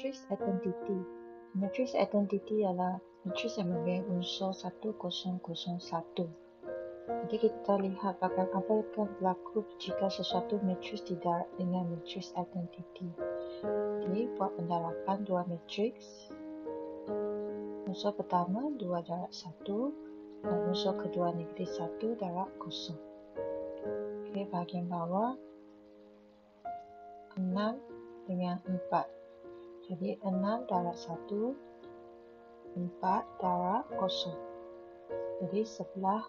matriks identity. Matriks identity ialah matriks yang mempunyai unsur 1001. Jadi kita lihat bagaimana apa yang berlaku jika sesuatu matriks didarab dengan matriks identity. Jadi buat pendaraban dua matriks. Unsur pertama 2 darab 1 dan unsur kedua negatif 1 darab 0. Okey, bahagian bawah 6 dengan 4. Jadi 6 darab 1, 4 darab 0. Jadi sebelah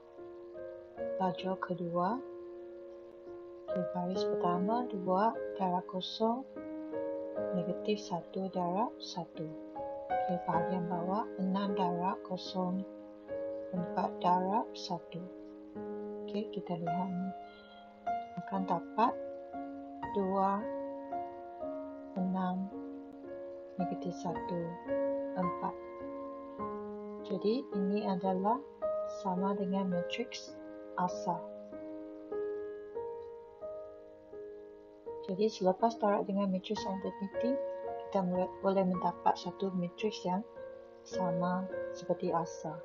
lajur kedua, baris pertama 2 darab 0, negatif 1 darab 1. Okey, bahagian bawah 6 darab 0, 4 darab 1. Okey, kita lihat ni. Akan dapat 2, 6, negatif 1, 4. Jadi ini adalah sama dengan matriks asal. Jadi selepas darab dengan matriks identity, kita boleh mendapat satu matriks yang sama seperti asal.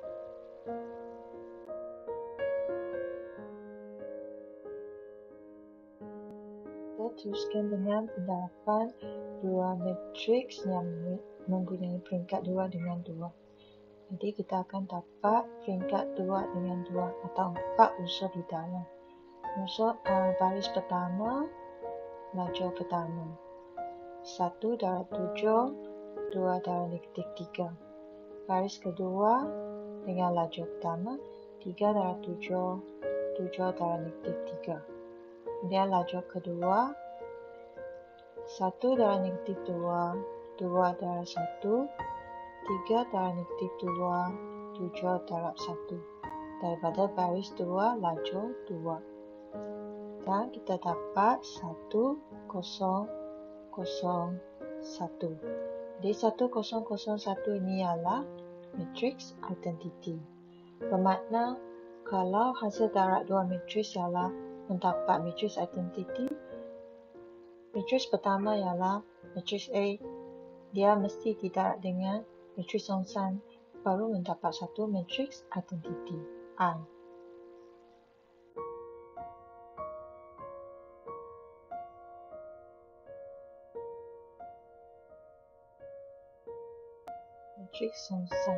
Kita teruskan dengan pendaraban dua matriks yang mempunyai peringkat 2 dengan 2. Jadi kita akan dapat peringkat 2 dengan 2 atau 4 unsur di dalam. Unsur baris pertama, lajur pertama. 1 darab 7, 2 darab negatif 3. Baris kedua dengan lajur pertama, 3 darab 7, 7 darab negatif 3. Kemudian lajur kedua, 1 darab negatif 2, 2 darab 1, 3 darab negatif 2, 7 darab 1. Daripada baris 2, lajur 2. Dan kita dapat 1, 0, 0, 1. Jadi 1, 0, 0, 1 ini ialah matriks identity. Bermakna kalau hasil darab dua matriks ialah mendapat matriks identity, matriks pertama ialah matriks A. Dia mesti didarab dengan matriks songsan baru mendapat satu matriks identity I. Matriks songsan.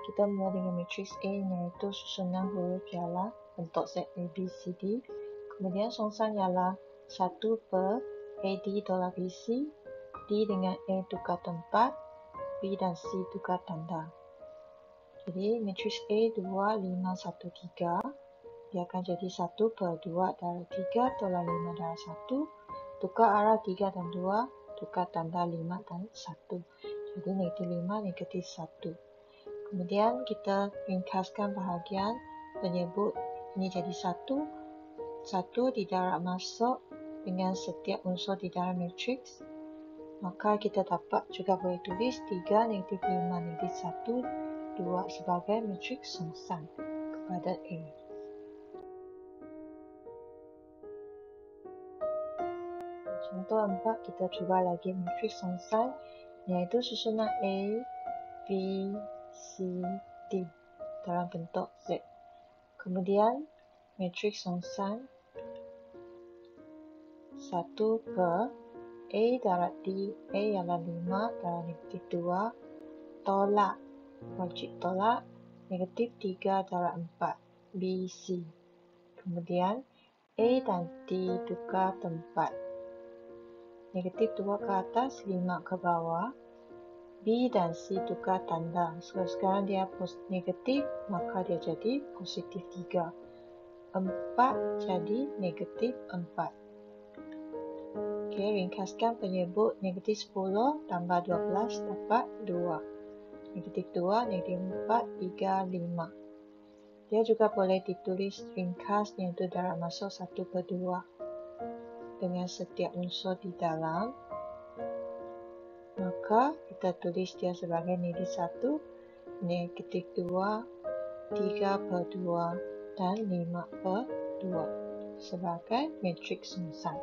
Kita mula dengan matriks A iaitu susunan huruf ialah bentuk Z A B C D. Kemudian songsan ialah 1 per AD tolak BC, D dengan A tukar tempat, B dan C tukar tanda. Jadi matriks A 2, 5, 1, 3 dia akan jadi 1 per 2 darab 3 tolak 5 darab 1. Tukar arah 3 dan 2, tukar tanda 5 dan 1. Jadi negatif 5, negatif 1. Kemudian kita ringkaskan bahagian penyebut ini jadi 1. 1 didarab masuk dengan setiap unsur di dalam matriks. Maka kita dapat juga boleh tulis 3, negatif 5, negatif 1, 2 sebagai matriks songsan kepada A. Contoh 4, kita cuba lagi matriks songsan iaitu susunan A, B, C, D dalam bentuk Z. Kemudian matriks songsan 1 per A darab D, A ialah 5 darab negatif 2, tolak, wajib tolak, negatif 3 darab 4, B, C. Kemudian A dan D tukar tempat. Negatif 2 ke atas, 5 ke bawah. B dan C tukar tanda. So, sekarang dia negatif, maka dia jadi positif 3. 4 jadi negatif 4. Okey, ringkaskan penyebut negatif 10 tambah 12 dapat 2. Negatif 2, negatif 4, 3, 5. Dia juga boleh ditulis ringkas iaitu darab masuk 1 per 2 dengan setiap unsur di dalam. Maka kita tulis dia sebagai negatif 1, negatif 2, 3 per 2 dan 5 per 2 sebagai matriks songsan.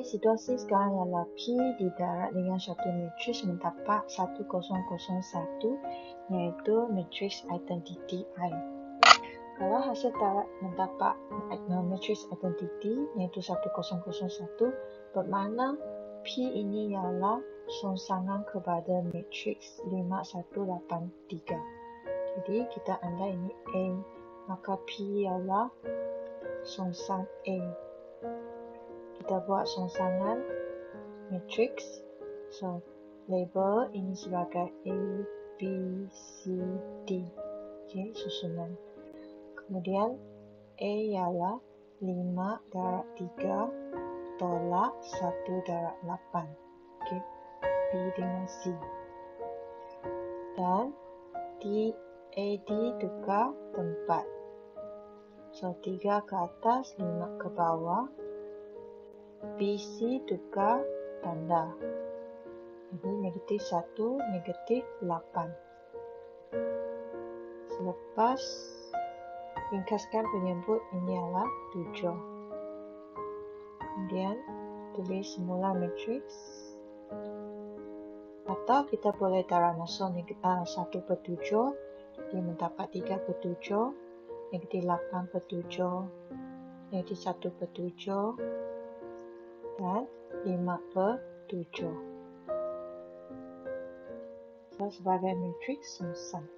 situasi sekarang ialah P didarat dengan satu matriks mentapak 1001, iaitu matriks identiti I. Kalau hasil darat mentapak matriks identiti iaitu 1001, bermakna P ini ialah songsangan kepada matriks 5183. Jadi kita andai ini A, maka P ialah songsang A. Kita buat songsangan matriks. So, label ini sebagai A, B, C, D. Okay, susunan. Kemudian A ialah 5 darab 3 tolak 1 darab 8. Okay, B dengan C. Dan AD tukar tempat. So, 3 ke atas, 5 ke bawah. BC tukar tanda. Jadi negatif 1, negatif 8. Selepas ringkaskan penyebut ini adalah 7. Kemudian tulis semula matriks. Atau kita boleh darab masuk 1/7. Jadi mendapat 3/7. Negatif 8/7. Negatif 1/7. Dan 5/7. So, sebagai matriks songsang.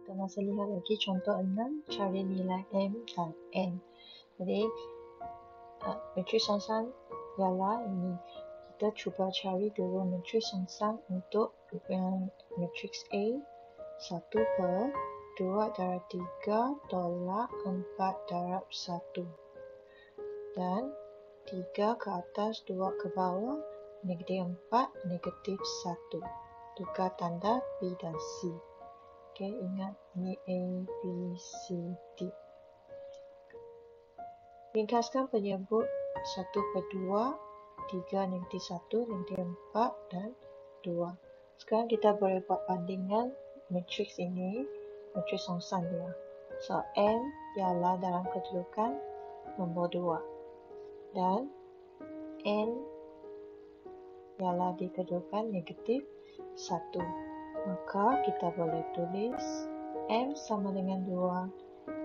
Kita masih lihat lagi contoh 6, cari nilai M dan N. Jadi, matriks songsang ialah ini. Kita cuba cari dulu matriks songsang untuk matriks A. 1/2 darab 3 tolak 4 darab 1. Dan 3 ke atas, 2 ke bawah, negatif 4, negatif 1. Tukar tanda B dan C. Okay, ingat ini A, B, C, D. Ringkaskan penyebut 1/2, 3, negatif 1, negatif 4 dan 2. Sekarang kita boleh buat bandingan matriks ini, matriks songsang dia. So, M ialah dalam kedudukan nombor 2. Dan N ialah di kedudukan negatif 1. Maka kita boleh tulis M sama dengan 2,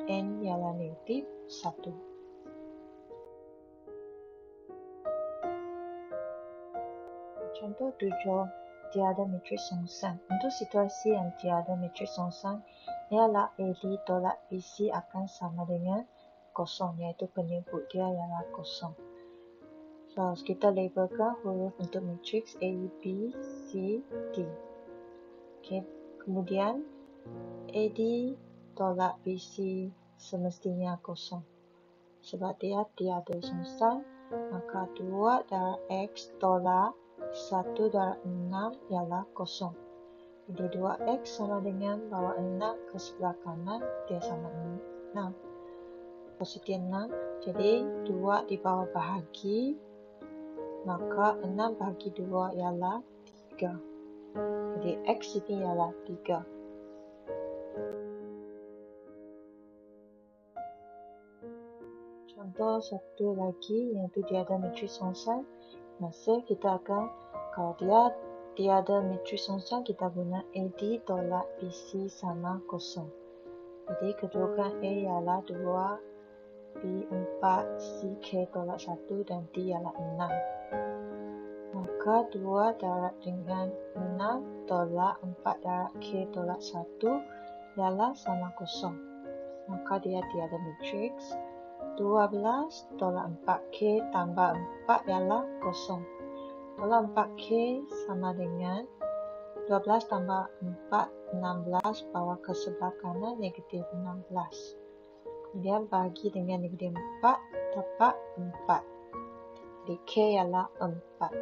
N ialah negatif 1. Contoh 7, tiada matriks songsang. Untuk situasi yang tiada matriks songsang, ialah AD tolak BC akan sama dengan kosong, iaitu penyebut dia ialah kosong. So, kita labelkan huruf untuk matriks A, B, C, D. Okay. Kemudian, AD tolak BC semestinya kosong. Sebab dia tiada songsang, maka 2 darab X tolak 1 darab 6 ialah kosong. Jadi 2X sama dengan bawa 6 ke sebelah kanan, dia sama 6. Positif 6. Jadi 2 di bawah bahagi, maka 6 bahagi 2 ialah 3. Jadi X ini ialah 3. Contoh satu lagi, iaitu tiada matriks songsang. Masih kita akan, kalau dia tiada matriks songsang, kita guna AD tolak BC sama kosong. Jadi kedudukan A ialah 2, B 4, C K tolak 1 dan D ialah 6. Maka 2 darab dengan 6 tolak 4 darab K tolak 1 ialah sama kosong. Maka dia tiada matriks. 12 tolak 4K tambah 4 ialah kosong. Tolak 4K sama dengan 12 tambah 4, 16, bawa ke sebelah kanan, negatif 16. Kemudian bagi dengan negatif 4, dapat 4. Jadi K ialah 4.